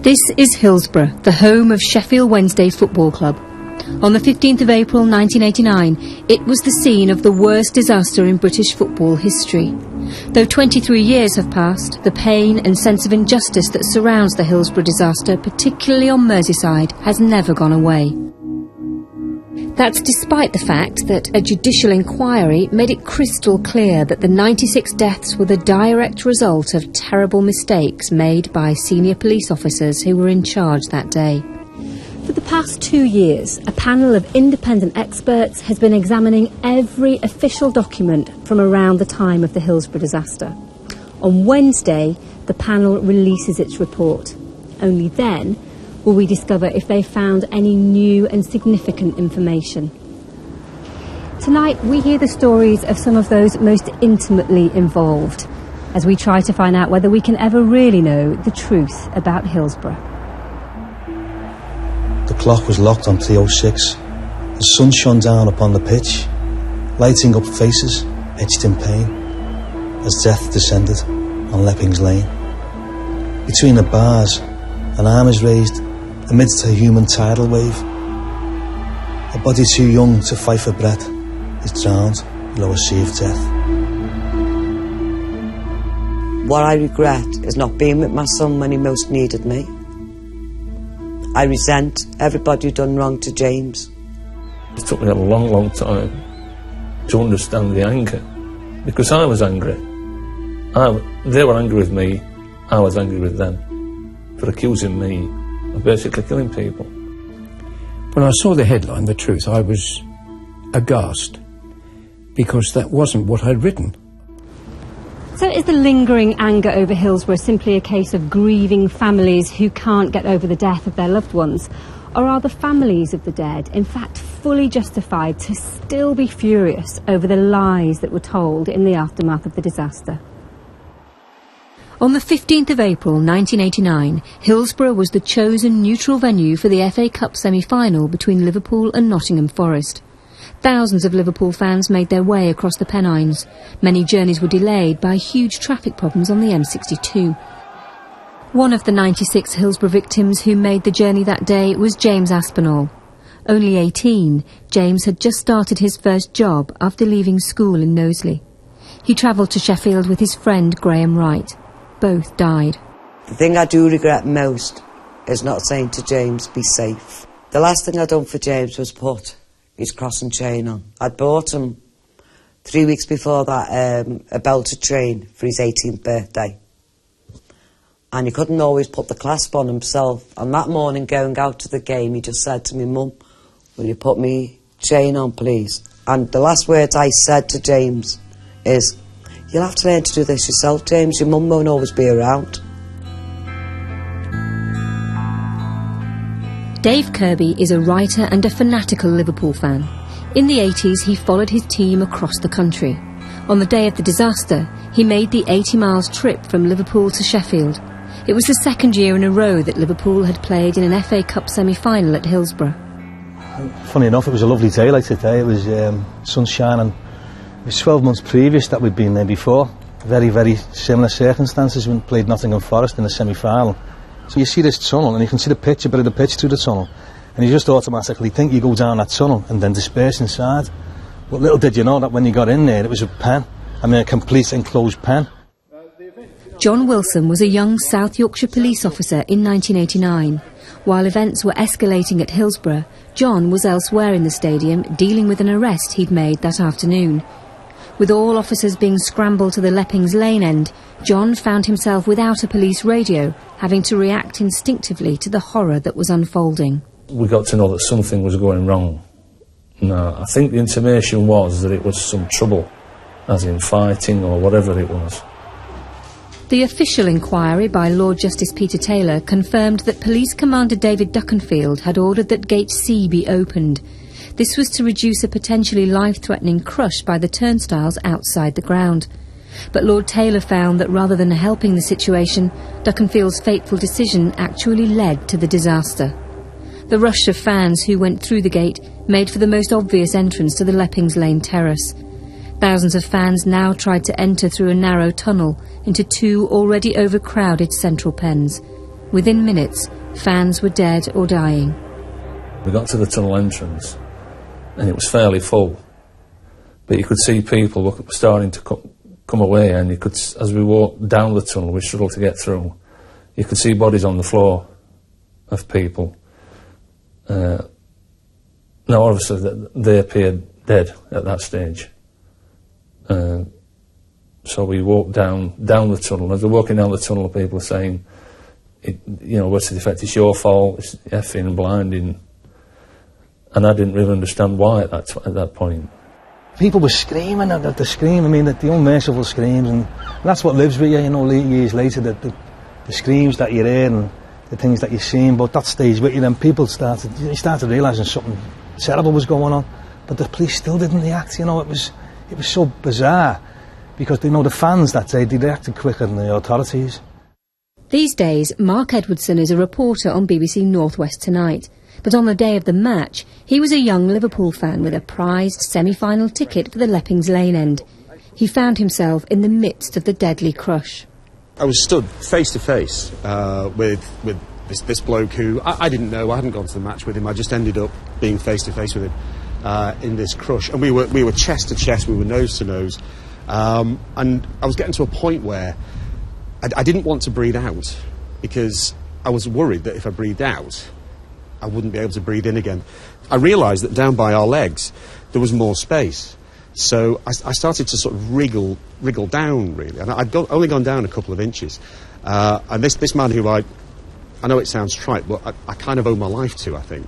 This is Hillsborough, the home of Sheffield Wednesday Football Club. On the 15th of April 1989, it was the scene of the worst disaster in British football history. Though 23 years have passed, the pain and sense of injustice that surrounds the Hillsborough disaster, particularly on Merseyside, has never gone away. That's despite the fact that a judicial inquiry made it crystal clear that the 96 deaths were the direct result of terrible mistakes made by senior police officers who were in charge that day. For the past 2 years, a panel of independent experts has been examining every official document from around the time of the Hillsborough disaster. On Wednesday, the panel releases its report. Only then will we discover if they found any new and significant information. Tonight, we hear the stories of some of those most intimately involved, as we try to find out whether we can ever really know the truth about Hillsborough. The clock was locked on 3:06. The sun shone down upon the pitch, lighting up faces etched in pain, as death descended on Leppings Lane. Between the bars, an arm is raised amidst a human tidal wave. A body too young to fight for breath is drowned below a sea of death. What I regret is not being with my son when he most needed me. I resent everybody who done wrong to James. It took me a long, long time to understand the anger, because I was angry. They were angry with me, I was angry with them for accusing me of basically killing people. When I saw the headline, The Truth, I was aghast, because that wasn't what I'd written. So is the lingering anger over Hillsborough simply a case of grieving families who can't get over the death of their loved ones? Or are the families of the dead, in fact, fully justified to still be furious over the lies that were told in the aftermath of the disaster? On the 15th of April 1989, Hillsborough was the chosen neutral venue for the FA Cup semi-final between Liverpool and Nottingham Forest. Thousands of Liverpool fans made their way across the Pennines. Many journeys were delayed by huge traffic problems on the M62. One of the 96 Hillsborough victims who made the journey that day was James Aspinall. Only 18, James had just started his first job after leaving school in Knowsley. He travelled to Sheffield with his friend Graham Wright. Both died. The thing I do regret most is not saying to James, be safe. The last thing I done for James was put his cross and chain on. I'd bought him 3 weeks before that a belted chain for his 18th birthday. And he couldn't always put the clasp on himself. And that morning going out to the game, he just said to me, Mum, will you put me chain on, please? And the last words I said to James is, you'll have to learn to do this yourself, James. Your mum won't always be around. Dave Kirby is a writer and a fanatical Liverpool fan. In the 80s, he followed his team across the country. On the day of the disaster, he made the 80 miles trip from Liverpool to Sheffield. It was the second year in a row that Liverpool had played in an FA Cup semi-final at Hillsborough. Funny enough, it was a lovely day like today. It was sunshine, and it was 12 months previous that we'd been there before. Very, very similar circumstances. We played Nottingham Forest in the semi-final. So you see this tunnel, and you can see the pitch, a bit of the pitch through the tunnel, and you just automatically think you go down that tunnel and then disperse inside. But little did you know that when you got in there, it was a pen. I mean, a complete enclosed pen. John Wilson was a young South Yorkshire Police officer in 1989. While events were escalating at Hillsborough, John was elsewhere in the stadium dealing with an arrest he'd made that afternoon. With all officers being scrambled to the Leppings Lane end, John found himself without a police radio, having to react instinctively to the horror that was unfolding. We got to know that something was going wrong. No, I think the intimation was that it was some trouble, as in fighting or whatever it was. The official inquiry by Lord Justice Peter Taylor confirmed that Police Commander David Duckenfield had ordered that Gate C be opened. This was to reduce a potentially life-threatening crush by the turnstiles outside the ground. But Lord Taylor found that rather than helping the situation, Duckenfield's fateful decision actually led to the disaster. The rush of fans who went through the gate made for the most obvious entrance to the Leppings Lane terrace. Thousands of fans now tried to enter through a narrow tunnel into two already overcrowded central pens. Within minutes, fans were dead or dying. We got to the tunnel entrance and it was fairly full, but you could see people starting to come away, and you could, as we walked down the tunnel, we struggled to get through, you could see bodies on the floor of people. Now obviously they appeared dead at that stage. So we walked down the tunnel. As we're walking down the tunnel, people are saying, what's the effect? It's your fault, it's effing and blinding. And I didn't really understand why at that point. People were screaming at the scream, the unmerciful screams, and that's what lives with you, years later, the screams that you hear and the things that you've seen, but that stays with you. Then people started realising something terrible was going on, but the police still didn't react. It was so bizarre, because the fans that day, they reacted quicker than the authorities. These days, Mark Edwardson is a reporter on BBC North West Tonight. But on the day of the match, he was a young Liverpool fan with a prized semi-final ticket for the Leppings Lane end. He found himself in the midst of the deadly crush. I was stood face to face with this bloke who I didn't know. I hadn't gone to the match with him. I just ended up being face to face with him in this crush, and we were chest to chest. We were nose to nose, and I was getting to a point where I didn't want to breathe out, because I was worried that if I breathed out, I wouldn't be able to breathe in again. I realised that down by our legs there was more space, so I started to sort of wriggle down, really, and I'd only gone down a couple of inches, and this man who I know it sounds trite, but I kind of owe my life to, I think,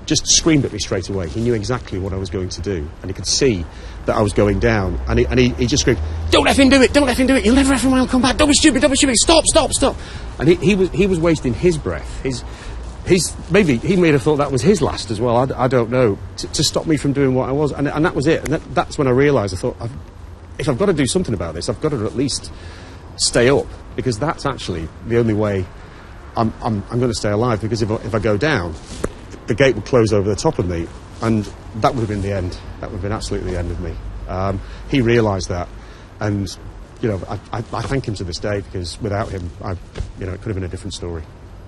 just screamed at me straight away. He knew exactly what I was going to do, and he could see that I was going down, and he just screamed, "Don't effing do it, don't effing do it, you'll never effing well come back, don't be stupid, stop." And he was wasting his breath, maybe he may have thought that was his last as well, I don't know, to stop me from doing what I was, and that was it. And that's when I realised, I thought, if I've got to do something about this, I've got to at least stay up, because that's actually the only way I'm going to stay alive, because if I go down, the gate would close over the top of me, and that would have been the end. That would have been absolutely the end of me. He realised that, and I thank him to this day, because without him, it could have been a different story.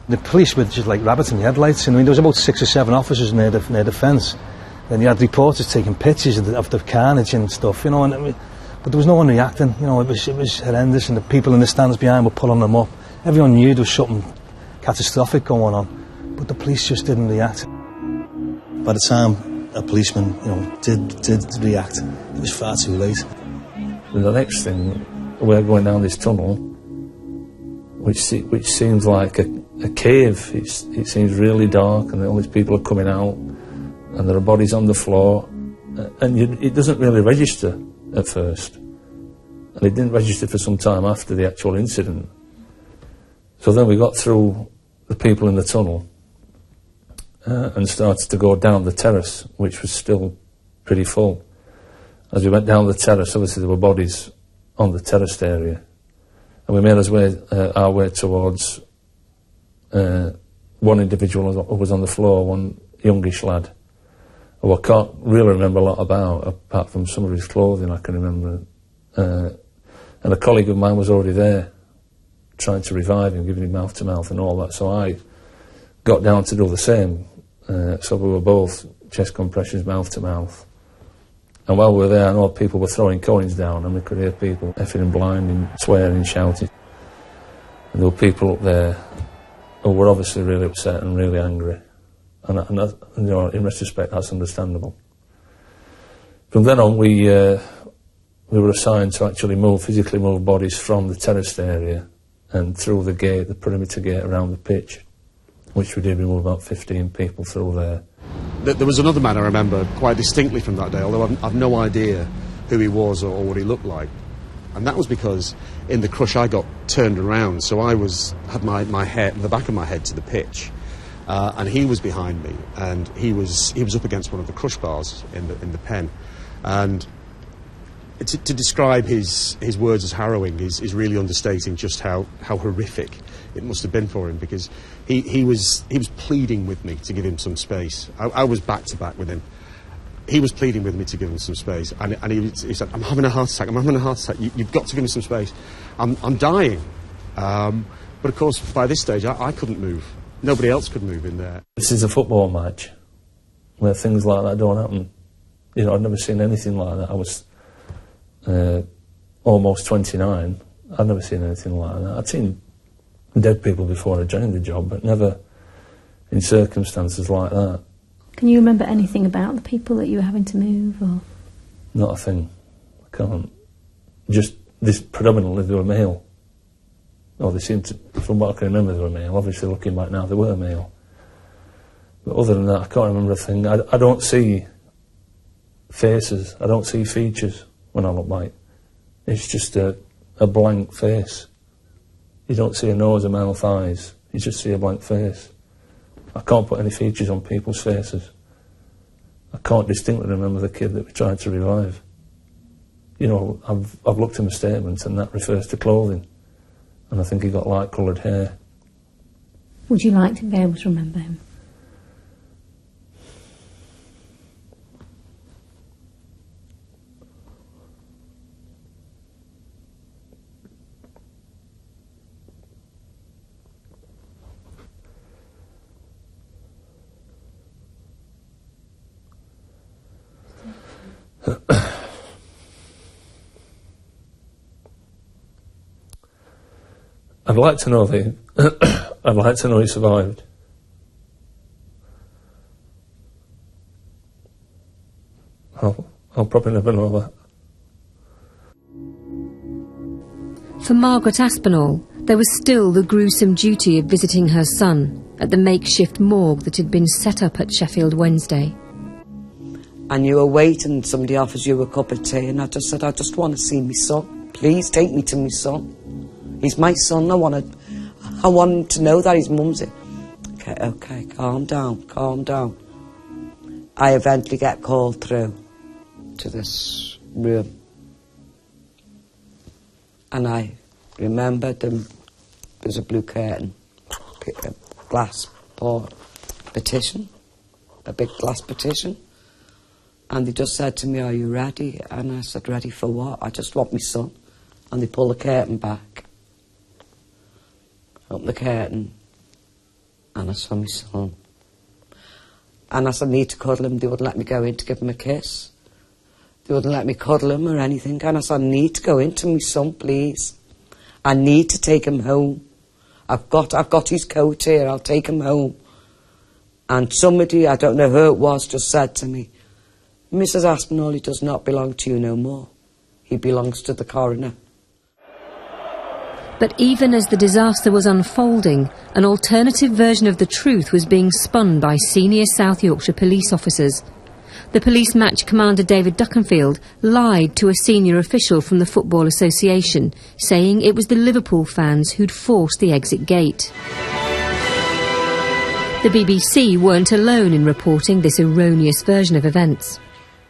The police were just like rabbits in the headlights. There was about 6 or 7 officers near the fence. Then you had reporters taking pictures of the carnage and stuff, but there was no one reacting. It was horrendous, and the people in the stands behind were pulling them up. Everyone knew there was something catastrophic going on, but the police just didn't react. By the time a policeman, did react, it was far too late. The next thing, we're going down this tunnel, which seems like a cave. It seems really dark, and all these people are coming out, and there are bodies on the floor, and it doesn't really register at first, and it didn't register for some time after the actual incident. So then we got through the people in the tunnel and started to go down the terrace, which was still pretty full. As we went down the terrace, obviously there were bodies on the terraced area, and we made our way towards one individual who was on the floor, one youngish lad, who I can't really remember a lot about, apart from some of his clothing I can remember. And a colleague of mine was already there, trying to revive him, giving him mouth-to-mouth and all that, so I got down to do the same. So we were both chest compressions, mouth-to-mouth. And while we were there, I know people were throwing coins down, and we could hear people effing and blinding, swearing, shouting. And there were people up there who were obviously really upset and really angry. And in retrospect, that's understandable. From then on, we were assigned to actually physically move bodies from the terraced area and through the gate, the perimeter gate around the pitch, which we did. We moved about 15 people through there. There was another man I remember quite distinctly from that day, although I've no idea who he was or what he looked like. And that was because in the crush I got turned around, so I had my head, the back of my head to the pitch, and he was behind me, and he was up against one of the crush bars in the pen, and to describe his words as harrowing is really understating just how horrific it must have been for him, because he was pleading with me to give him some space. I was back to back with him. He was pleading with me to give him some space, and he said, "I'm having a heart attack. You've got to give me some space. I'm dying." But of course, by this stage, I couldn't move. Nobody else could move in there. This is a football match where things like that don't happen. You know, I'd never seen anything like that. I was almost 29. I'd never seen anything like that. I'd seen dead people before I joined the job, but never in circumstances like that. Can you remember anything about the people that you were having to move, or...? Not a thing. I can't. Just this, predominantly they were male. Oh, they seemed to, from what I can remember, they were male. Obviously, looking back now, they were male. But other than that, I can't remember a thing. I don't see faces. I don't see features when I look back. It's just a blank face. You don't see a nose, a mouth, eyes. You just see a blank face. I can't put any features on people's faces. I can't distinctly remember the kid that we tried to revive. You know, I've looked at my statements, and that refers to clothing. And I think he got light-coloured hair. Would you like to be able to remember him? I'd like to know I'd like to know he survived. I'll probably never know that. For Margaret Aspinall, there was still the gruesome duty of visiting her son at the makeshift morgue that had been set up at Sheffield Wednesday. And you were waiting, somebody offers you a cup of tea, and I just said, I just want to see my son. Please take me to my son. He's my son. I want him to know that his mum's it. Okay, calm down. I eventually get called through to this room. And I remembered there's a blue curtain, a glass partition, a big glass partition. And they just said to me, are you ready? And I said, ready for what? I just want my son. And they pull the curtain back. Open the curtain. And I saw my son. And I said, I need to cuddle him. They wouldn't let me go in to give him a kiss. They wouldn't let me cuddle him or anything. And I said, I need to go in to my son, please. I need to take him home. I've got his coat here. I'll take him home. And somebody, I don't know who it was, just said to me, Mrs. Aspinall, he does not belong to you no more. He belongs to the coroner. But even as the disaster was unfolding, an alternative version of the truth was being spun by senior South Yorkshire Police officers. The police match commander David Duckenfield lied to a senior official from the Football Association, saying it was the Liverpool fans who'd forced the exit gate. The BBC weren't alone in reporting this erroneous version of events.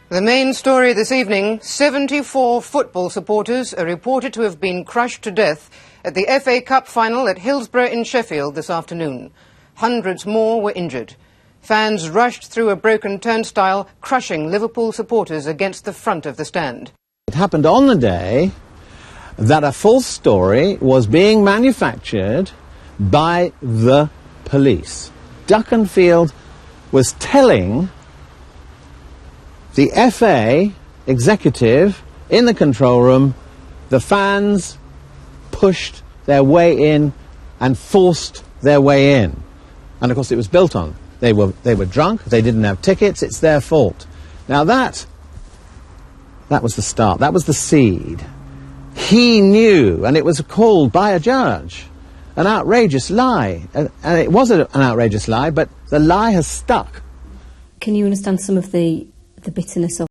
The main story this evening, 74 football supporters are reported to have been crushed to death at the FA Cup final at Hillsborough in Sheffield this afternoon. Hundreds more were injured. Fans rushed through a broken turnstile, crushing Liverpool supporters against the front of the stand. It happened on the day that a false story was being manufactured by the police. Duckenfield was telling the FA executive in the control room the fans pushed their way in and forced their way in. And of course it was built on. They were drunk, they didn't have tickets, it's their fault. Now that was the start, that was the seed. He knew, and it was called by a judge, an outrageous lie. And it was an outrageous lie, but the lie has stuck. Can you understand some of the bitterness of